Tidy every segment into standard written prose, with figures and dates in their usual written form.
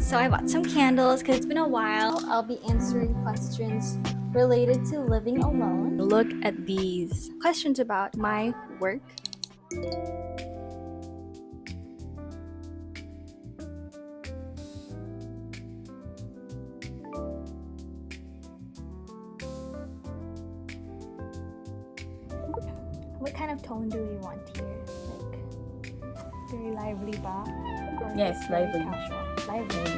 So I bought some candles because it's been a while. I'll be answering questions related to living alone. Look at these questions about my work. What kind of tone do we want here? Like very lively ba? Or Yes, very lively. Casual. Lively. Okay.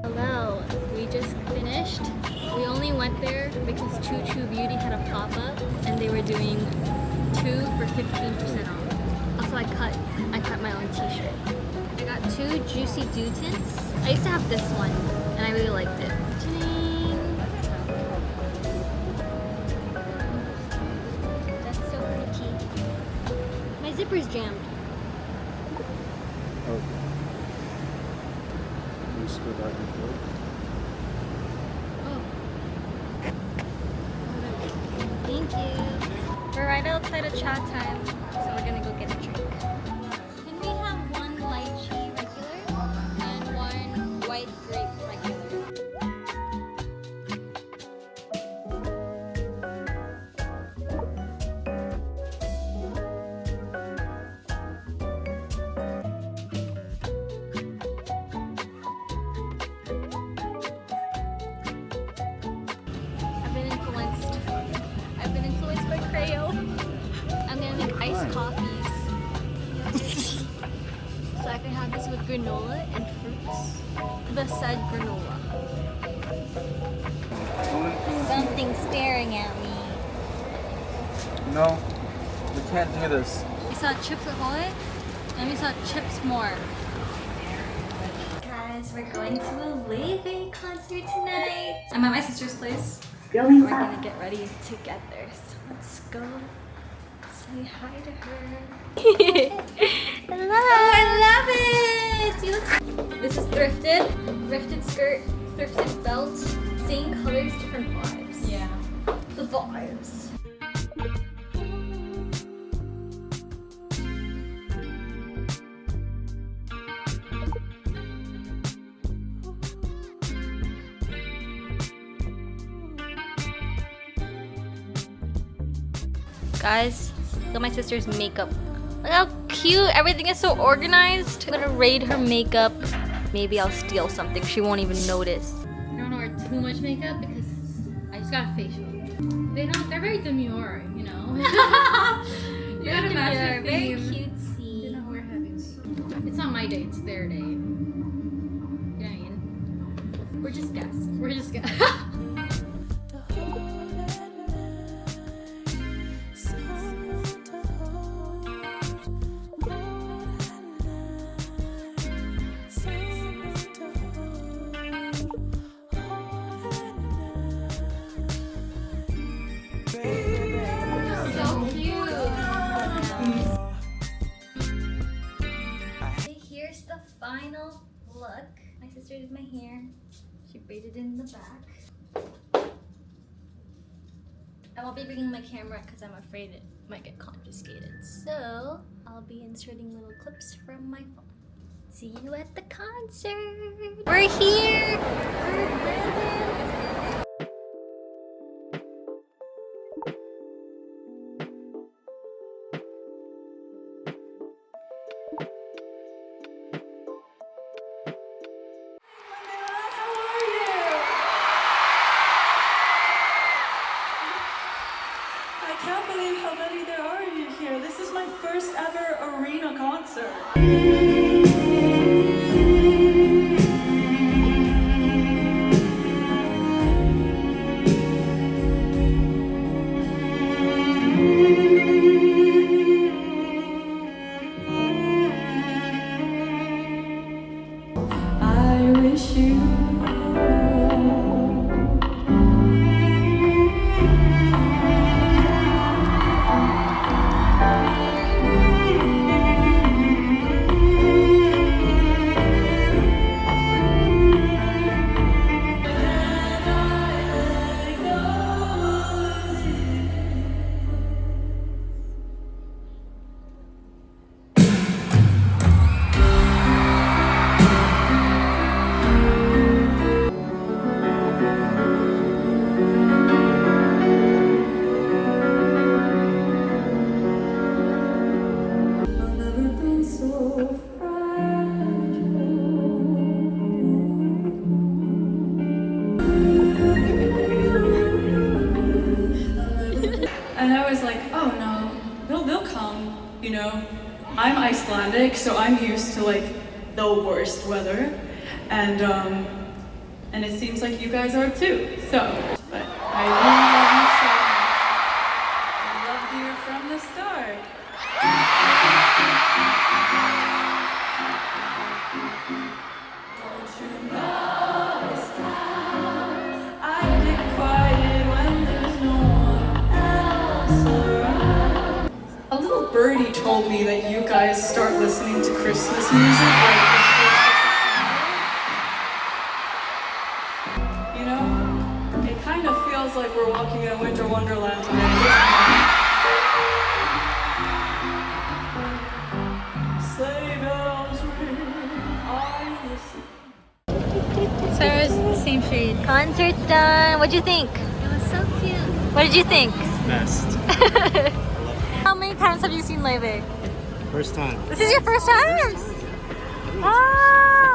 Hello, we just finished. We only went there because Choo Choo Beauty had a pop-up and they were doing 2 for 15% off. Also, I cut my own t-shirt. I got 2 Juicy Dew tints. I used to have this one and I really liked it. Ta-ding! That's so pretty. My zipper's jammed. Okay. Just go back and forth. Oh. Thank you. We're right outside of chat time, so we're gonna go get a drink. Can we have one lychee regular and one white grape regular? I've been influenced by Creo. I'm gonna make iced coffees. So I can have this with granola and fruits. The said granola. Something's staring at me. No, we can't do this. We saw Chips Ahoy and we saw Chips More. Guys, we're going to a laufey concert tonight. I'm at my sister's place. We're gonna get ready together. So let's go say hi to her. Hello! Oh, I love it! You look... This is thrifted skirt, thrifted belt. Same colors, different vibes. Yeah. The vibes. Guys, look at my sister's makeup. Look how cute. Everything is so organized. I'm gonna raid her makeup. Maybe I'll steal something. She won't even notice. I don't wear too much makeup because I just got a facial. They're very demure, you know? You gotta match They're the very theme. cutesy. They know we're having. It's not my day, it's their day. You know what I mean? We're just guests. We're just gonna. Here's the final look. My sister did my hair. She braided in the back. I won't be bringing my camera because I'm afraid it might get confiscated. So I'll be inserting little clips from my phone. See you at the concert. We're here. We're with Brandon. I can't believe how many there are of you here. This is my first ever arena concert. I wish you and I was like, oh no, they'll come, you know. I'm Icelandic, so I'm used to like the worst weather, and it seems like you guys are too. So, but I really love you so much. I loved you from the start. Don't you know it's time? I get quiet when there's no one else around. A little birdie told me that you guys start listening to Christmas music like the first of September. You know, it kind of feels like we're walking in a winter wonderland today. Sleigh bells ring, I listen. Sarah's the same shade. Concert's done. What'd you think? It was so cute. What did you think? Best. How many times have you seen Laufey? First time. This is your first time? Oh!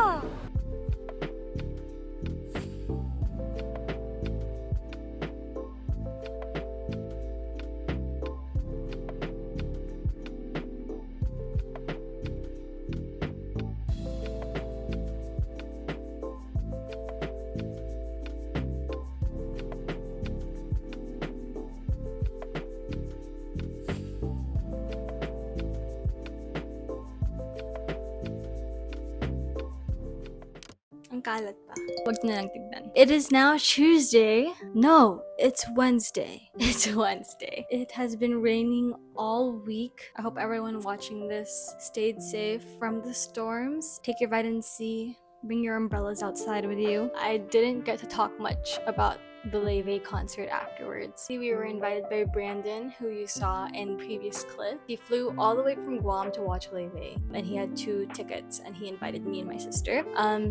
Ang kalat pa. Huwag na lang tignan. It is now Tuesday. No, it's Wednesday. It's Wednesday. It has been raining all week. I hope everyone watching this stayed safe from the storms. Take your vitamin C. Bring your umbrellas outside with you. I didn't get to talk much about the Laufey concert afterwards. We were invited by Brandon, who you saw in previous clip. He flew all the way from Guam to watch Laufey, and he had 2 tickets, and he invited me and my sister.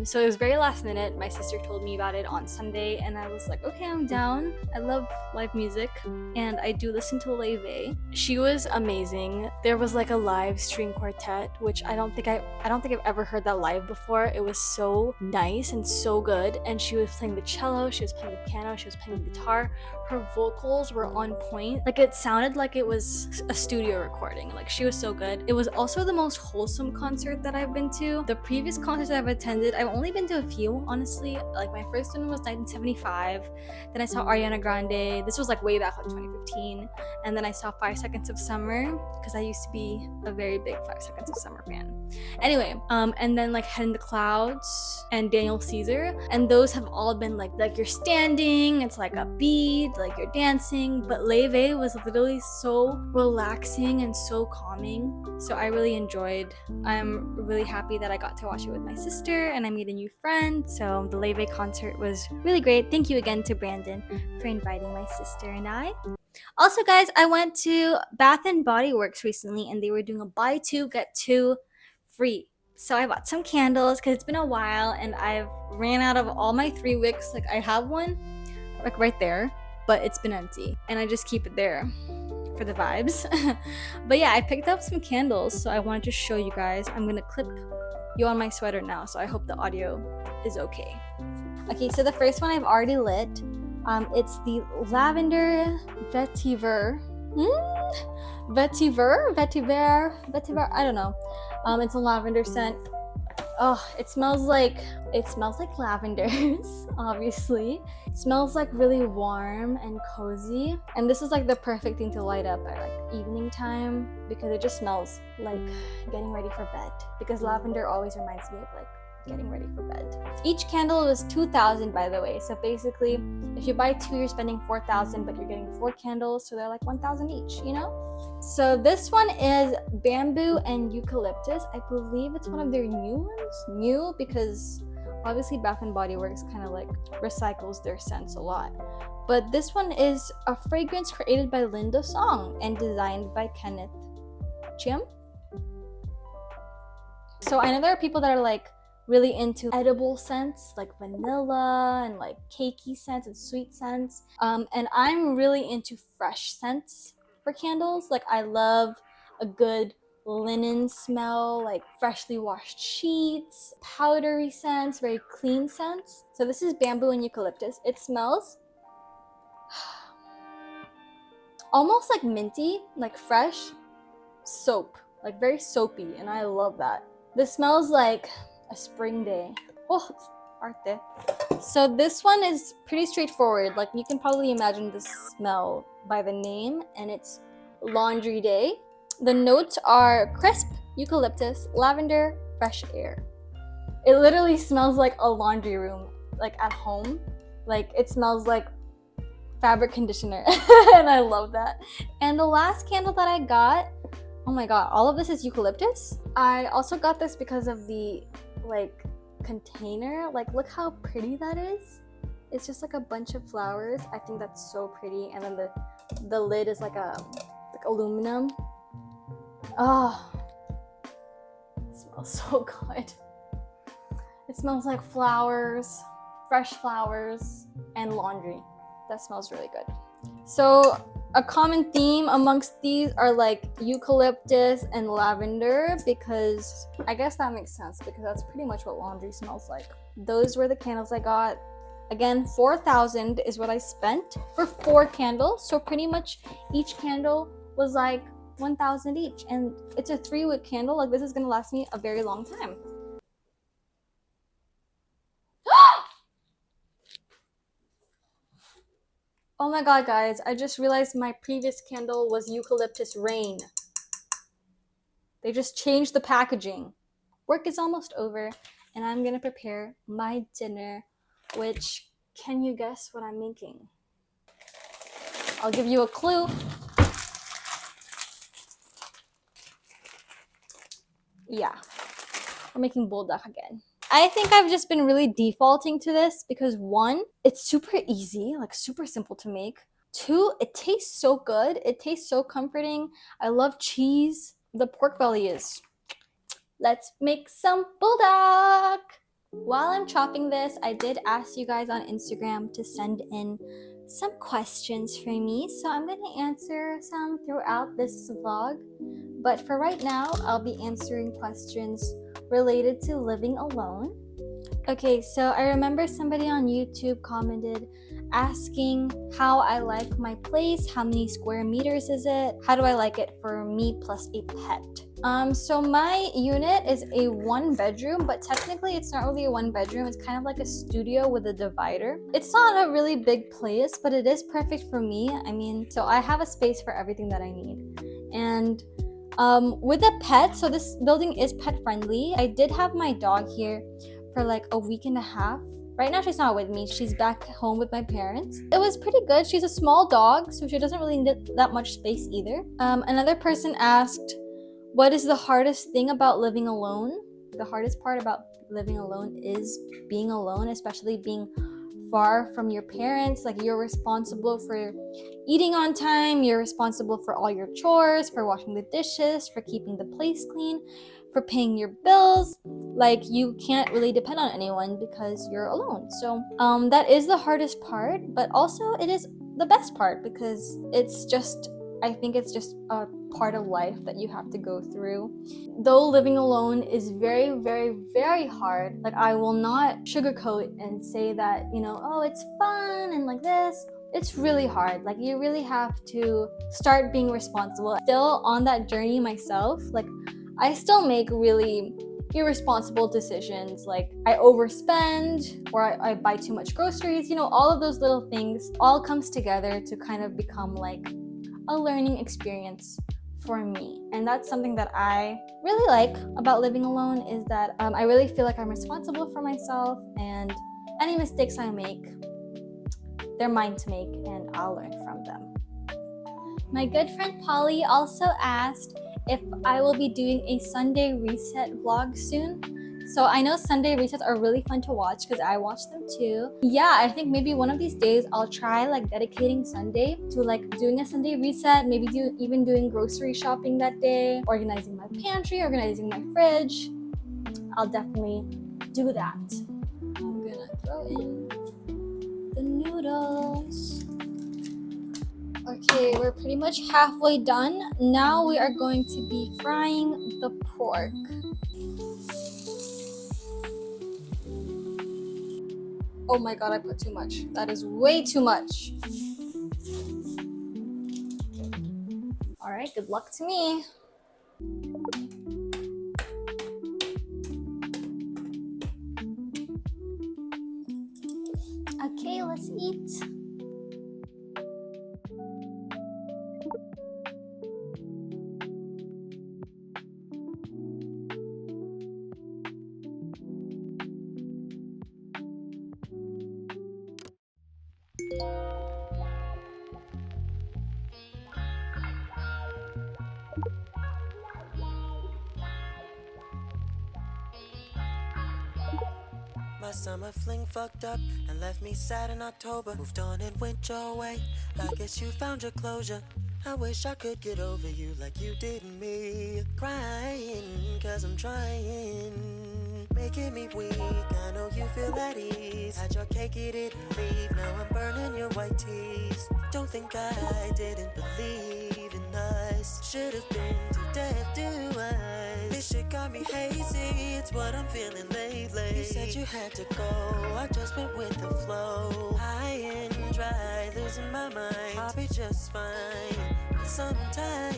So it was very last minute. My sister told me about it on Sunday, and I was like, okay, I'm down. I love live music, and I do listen to Laufey. She was amazing. There was like a live string quartet, which I don't think I've ever heard that live before. It was so nice and so good, and she was playing the cello, she was playing the piano, she was playing the guitar. Her vocals were on point. Like, it sounded like it was a studio recording. Like, she was so good. It was also the most wholesome concert that I've been to. The previous concerts I've attended, I've only been to a few, honestly. Like, my first one was 1975. Then I saw Ariana Grande. This was like way back, like 2015. And then I saw 5 Seconds of Summer, because I used to be a very big 5 Seconds of Summer fan. Anyway, and then like Head in the Clouds and Daniel Caesar, and those have all been like you're standing, it's like a beat, like you're dancing, but Laufey was literally so relaxing and so calming. So I really enjoyed. I'm really happy that I got to watch it with my sister, and I made a new friend. So the Laufey concert was really great. Thank you again to Brandon for inviting my sister and I. Also, guys, I went to Bath and Body Works recently, and they were doing a buy 2 get 2 free So I bought some candles because it's been a while and I've ran out of all my 3 wicks. Like I have one like right there, but it's been empty and I just keep it there for the vibes. But yeah, I picked up some candles, so I wanted to show you guys. I'm gonna clip you on my sweater now, so I hope the audio is okay. Okay, so the first one I've already lit. It's the lavender vetiver. Vetiver, I don't know. It's a lavender scent. Oh, it smells like lavenders, obviously. It smells like really warm and cozy. And this is like the perfect thing to light up at like evening time because it just smells like getting ready for bed. Because lavender always reminds me of like getting ready for bed. Each candle was 2,000, by the way. So basically, if you buy 2, you're spending 4,000, but you're getting 4 candles, so they're like 1,000 each, you know? So this one is bamboo and eucalyptus. I believe it's one of their new ones. New because obviously Bath and Body Works kind of like recycles their scents a lot. But this one is a fragrance created by Linda Song and designed by Kenneth Chim. So I know there are people that are like really into edible scents like vanilla and like cakey scents and sweet scents. And I'm really into fresh scents for candles. Like I love a good linen smell, like freshly washed sheets, powdery scents, very clean scents. So this is bamboo and eucalyptus. It smells almost like minty, like fresh soap, like very soapy, and I love that. This smells like a spring day. Oh, arte. So this one is pretty straightforward. Like you can probably imagine the smell by the name, and it's laundry day. The notes are crisp, eucalyptus, lavender, fresh air. It literally smells like a laundry room, like at home. Like it smells like fabric conditioner, and I love that. And the last candle that I got, oh my god, all of this is eucalyptus. I also got this because of the like container. Like look how pretty that is. It's just like a bunch of flowers. I think that's so pretty. And then the lid is like aluminum. Oh, it smells so good. It smells like flowers, fresh flowers, and laundry. That smells really good. So a common theme amongst these are like eucalyptus and lavender, because I guess that makes sense because that's pretty much what laundry smells like. Those were the candles I got. Again, 4,000 is what I spent for 4 candles. So pretty much each candle was like 1,000 each, and it's a 3-wick candle. Like this is gonna last me a very long time. Oh my god, guys, I just realized my previous candle was eucalyptus rain. They just changed the packaging. Work is almost over, and I'm gonna prepare my dinner, which, can you guess what I'm making? I'll give you a clue. Yeah, we're making buldak again. I think I've just been really defaulting to this because 1, it's super easy, like super simple to make. 2, it tastes so good. It tastes so comforting. I love cheese. The pork belly is. Let's make some buldak. While I'm chopping this, I did ask you guys on Instagram to send in some questions for me. So I'm going to answer some throughout this vlog. But for right now, I'll be answering questions related to living alone. Okay, so I remember somebody on YouTube commented asking how I like my place, how many square meters is it, how do I like it for me plus a pet. So my unit is a 1-bedroom, but technically it's not really a 1-bedroom. It's kind of like a studio with a divider. It's not a really big place, but it is perfect for me. I mean, so I have a space for everything that I need. And with a pet, so this building is pet friendly. I did have my dog here for like a week and a half. Right now she's not with me. She's back home with my parents. It was pretty good. She's a small dog, so she doesn't really need that much space either. Another person asked, what is the hardest thing about living alone? The hardest part about living alone is being alone, especially being far from your parents. Like you're responsible for eating on time, you're responsible for all your chores, for washing the dishes, for keeping the place clean, for paying your bills. Like, you can't really depend on anyone because you're alone. So that is the hardest part, but also it is the best part because I think it's just a part of life that you have to go through. Though living alone is very, very, very hard, like, I will not sugarcoat and say that, oh, it's fun and like this. It's really hard. Like, you really have to start being responsible. Still on that journey myself, like, I still make really irresponsible decisions. Like, I overspend, or I buy too much groceries. All of those little things all comes together to kind of become like a learning experience for me. And that's something that I really like about living alone, is that I really feel like I'm responsible for myself, and any mistakes I make, they're mine to make, and I'll learn from them. My good friend Polly also asked if I will be doing a Sunday reset vlog soon. So I know Sunday resets are really fun to watch because I watch them too. Yeah, I think maybe one of these days I'll try like dedicating Sunday to like doing a Sunday reset, maybe even doing grocery shopping that day, organizing my pantry, organizing my fridge. I'll definitely do that. I'm gonna throw in the noodles. Okay, we're pretty much halfway done. Now we are going to be frying the pork. Oh my god, I put too much. That is way too much. Alright, good luck to me. Okay, let's eat. My summer fling fucked up and left me sad in October. Moved on and went your way. I guess you found your closure. I wish I could get over you like you did me. Crying cause I'm trying, making me weak. I know you feel at ease. Had your cake, you didn't leave. Now I'm burning your white teeth. Don't think I didn't believe in us. Should've been too deaf to us. This shit got me hazy, it's what I'm feeling lately. You said you had to go, I just went with the flow. High and dry, losing my mind. I'll be just fine, but sometimes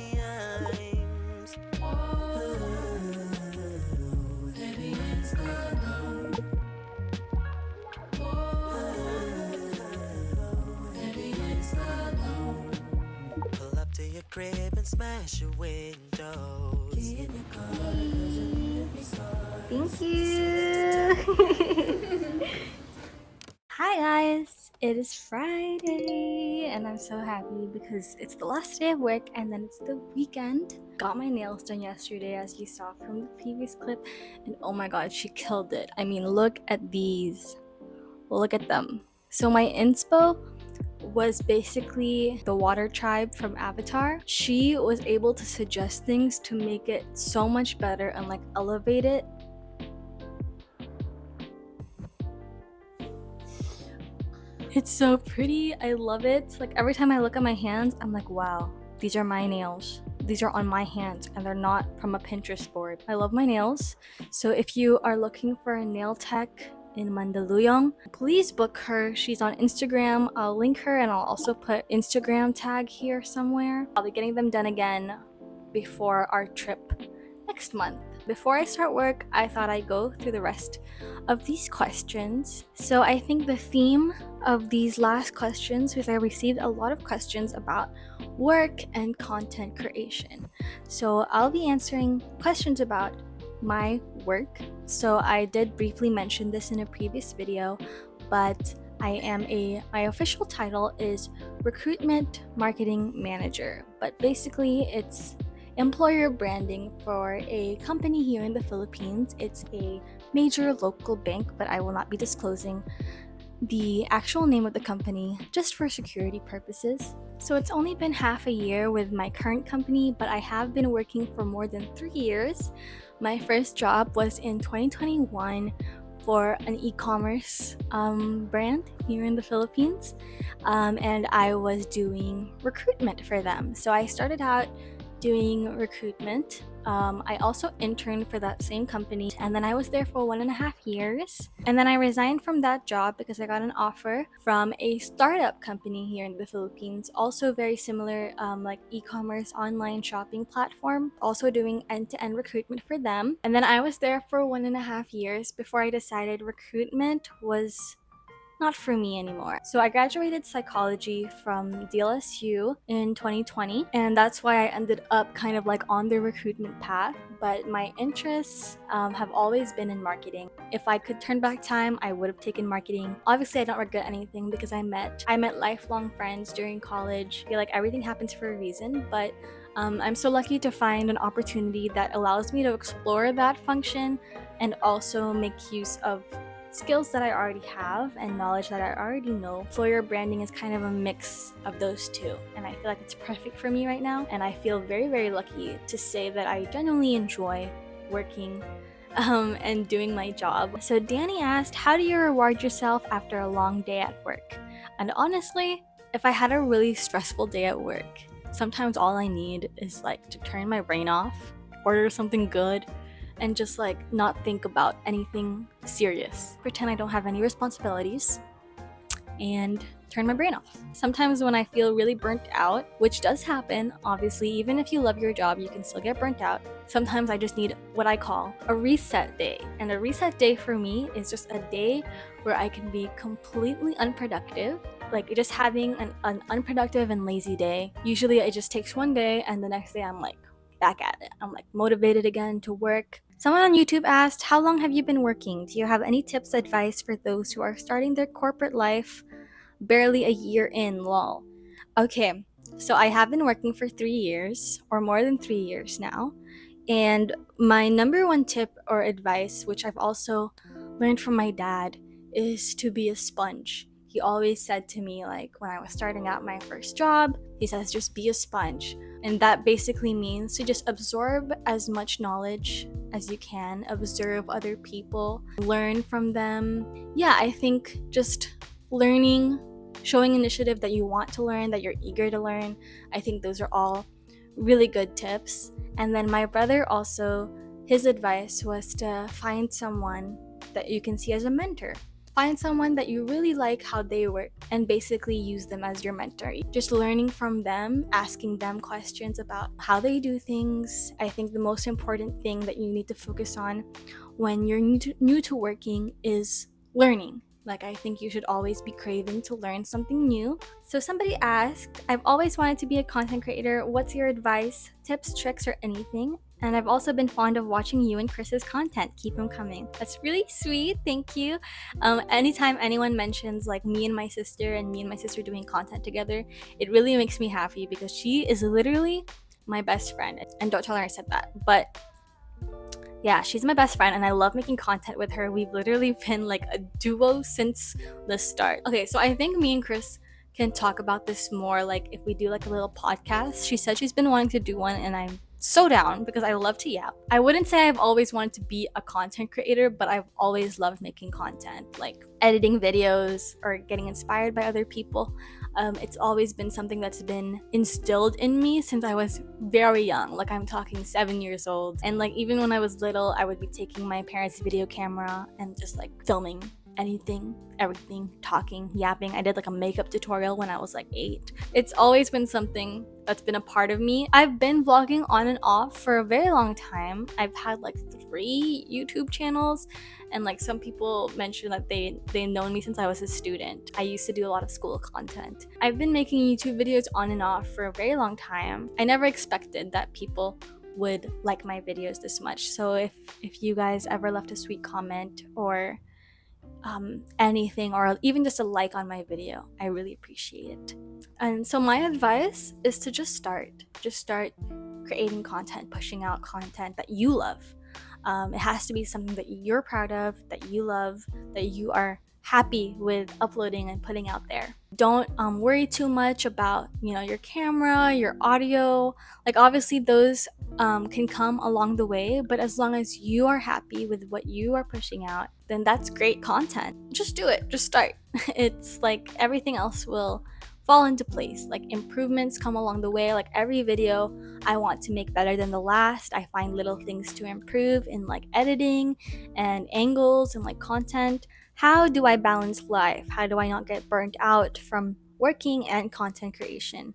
baby, it's the no. Baby, it's the no. Pull up to your crib and smash your windows. Thank you. Hi guys, it is Friday and I'm so happy because it's the last day of work and then it's the weekend. Got my nails done yesterday, as you saw from the previous clip, and oh my god, she killed it. I mean, look at these. Look at them. So my inspo was basically the water tribe from Avatar. She was able to suggest things to make it so much better and like elevate it. It's so pretty. I love it. Like, every time I look at my hands, I'm like, wow, these are my nails. These are on my hands and they're not from a Pinterest board. I love my nails. So if you are looking for a nail tech in Mandaluyong, please book her. She's on Instagram. I'll link her and I'll also put Instagram tag here somewhere. I'll be getting them done again before our trip next month. Before I start work, I thought I'd go through the rest of these questions. So I think the theme of these last questions, because I received a lot of questions about work and content creation. So I'll be answering questions about my work. So I did briefly mention this in a previous video, but my official title is Recruitment Marketing Manager, but basically it's employer branding for a company here in the Philippines. It's a major local bank, but I will not be disclosing the actual name of the company just for security purposes. So it's only been half a year with my current company, but I have been working for more than 3 years My first job was in 2021 for an e-commerce brand here in the Philippines, and I was doing recruitment for them. So I started out doing recruitment. I also interned for that same company, and then I was there for 1.5 years. And then I resigned from that job because I got an offer from a startup company here in the Philippines, also very similar, like e-commerce online shopping platform, also doing end-to-end recruitment for them. And then I was there for 1.5 years before I decided recruitment was not for me anymore. So I graduated psychology from DLSU in 2020, and that's why I ended up kind of like on the recruitment path. But my interests have always been in marketing. If I could turn back time, I would have taken marketing. Obviously, I don't regret anything because I met lifelong friends during college. I feel like everything happens for a reason, but I'm so lucky to find an opportunity that allows me to explore that function and also make use of skills that I already have and knowledge that I already know. Employer branding is kind of a mix of those two, and I feel like it's perfect for me right now, and I feel very, very lucky to say that I genuinely enjoy working and doing my job. So Danny asked, how do you reward yourself after a long day at work? And honestly, if I had a really stressful day at work, sometimes all I need is like to turn my brain off, order something good, and just like not think about anything serious. Pretend I don't have any responsibilities and turn my brain off. Sometimes when I feel really burnt out, which does happen, obviously, even if you love your job, you can still get burnt out. Sometimes I just need what I call a reset day. And a reset day for me is just a day where I can be completely unproductive, like just having an unproductive and lazy day. Usually it just takes one day, and the next day I'm like back at it. I'm like motivated again to work. Someone on YouTube asked, how long have you been working? Do you have any tips, advice for those who are starting their corporate life barely a year in, lol? Okay, so I have been working for 3 years, or more than 3 years now. And my number one tip or advice, which I've also learned from my dad, is to be a sponge. He always said to me, like when I was starting out my first job, he says, just be a sponge. And that basically means to just absorb as much knowledge as you can, observe other people, learn from them. Yeah, I think just learning, showing initiative that you want to learn, that you're eager to learn. I think those are all really good tips. And then my brother also, his advice was to find someone that you can see as a mentor. Find someone that you really like how they work and basically use them as your mentor. Just learning from them, asking them questions about how they do things. I think the most important thing that you need to focus on when you're new to working is learning. Like, I think you should always be craving to learn something new. So somebody asked, I've always wanted to be a content creator. What's your advice, tips, tricks, or anything? And I've also been fond of watching you and Chris's content. Keep them coming. That's really sweet. Thank you. Anytime anyone mentions like me and my sister doing content together, it really makes me happy because she is literally my best friend. And don't tell her I said that. But yeah, she's my best friend and I love making content with her. We've literally been like a duo since the start. Okay, so I think me and Chris can talk about this more, like if we do like a little podcast. She said she's been wanting to do one and I'm so down because I love to yap. I wouldn't say I've always wanted to be a content creator, but I've always loved making content, like editing videos or getting inspired by other people. It's always been something that's been instilled in me since I was very young. Like I'm talking 7 years old. And like even when I was little, I would be taking my parents' video camera and just like filming anything, everything, talking, yapping. I did like a makeup tutorial when I was like 8. It's always been something that's been a part of me. I've been vlogging on and off for a very long time. I've had like 3 YouTube channels, and like some people mentioned that they've known me since I was a student. I used to do a lot of school content. I've been making YouTube videos on and off for a very long time. I never expected that people would like my videos this much. So if you guys ever left a sweet comment or anything, or even just a like on my video, I really appreciate it. And so my advice is to just start creating content, pushing out content that you love. It has to be something that you're proud of, that you love, that you are happy with uploading and putting out there. Don't worry too much about, you know, your camera, your audio. Like obviously those can come along the way, but as long as you are happy with what you are pushing out, then that's great content. Just do it. Just start. It's like everything else will fall into place. Like improvements come along the way. Like every video I want to make better than the last. I find little things to improve in like editing and angles and like content. How do I balance life? How do I not get burnt out from working and content creation?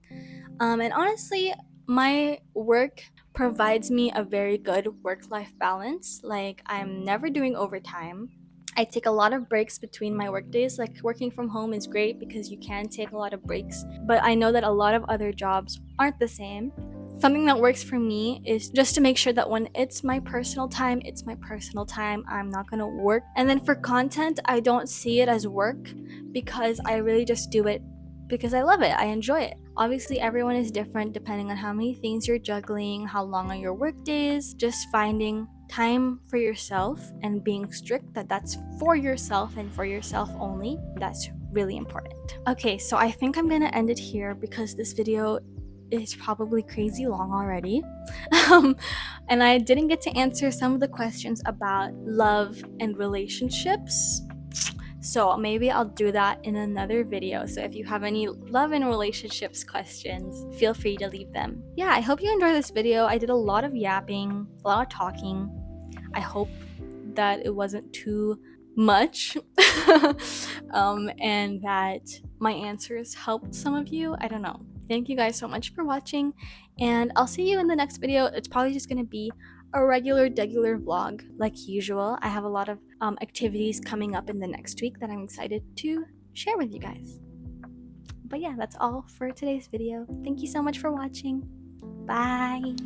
And honestly, my work provides me a very good work-life balance. Like I'm never doing overtime. I take a lot of breaks between my work days. Like working from home is great because you can take a lot of breaks, but I know that a lot of other jobs aren't the same. Something that works for me is just to make sure that when it's my personal time, it's my personal time. I'm not gonna work. And then for content, I don't see it as work because I really just do it because I love it. I enjoy it. Obviously, everyone is different depending on how many things you're juggling, how long are your work days. Just finding time for yourself and being strict that that's for yourself and for yourself only. That's really important. Okay, so I think I'm gonna end it here because this video is probably crazy long already. And I didn't get to answer some of the questions about love and relationships. So maybe I'll do that in another video. So if you have any love and relationships questions, feel free to leave them. Yeah, I hope you enjoyed this video. I did a lot of yapping, a lot of talking. I hope that it wasn't too much and that my answers helped some of you. I don't know. Thank you guys so much for watching, and I'll see you in the next video. It's probably just gonna be a regular vlog like usual. I have a lot of activities coming up in the next week that I'm excited to share with you guys. But yeah, that's all for today's video. Thank you so much for watching. Bye.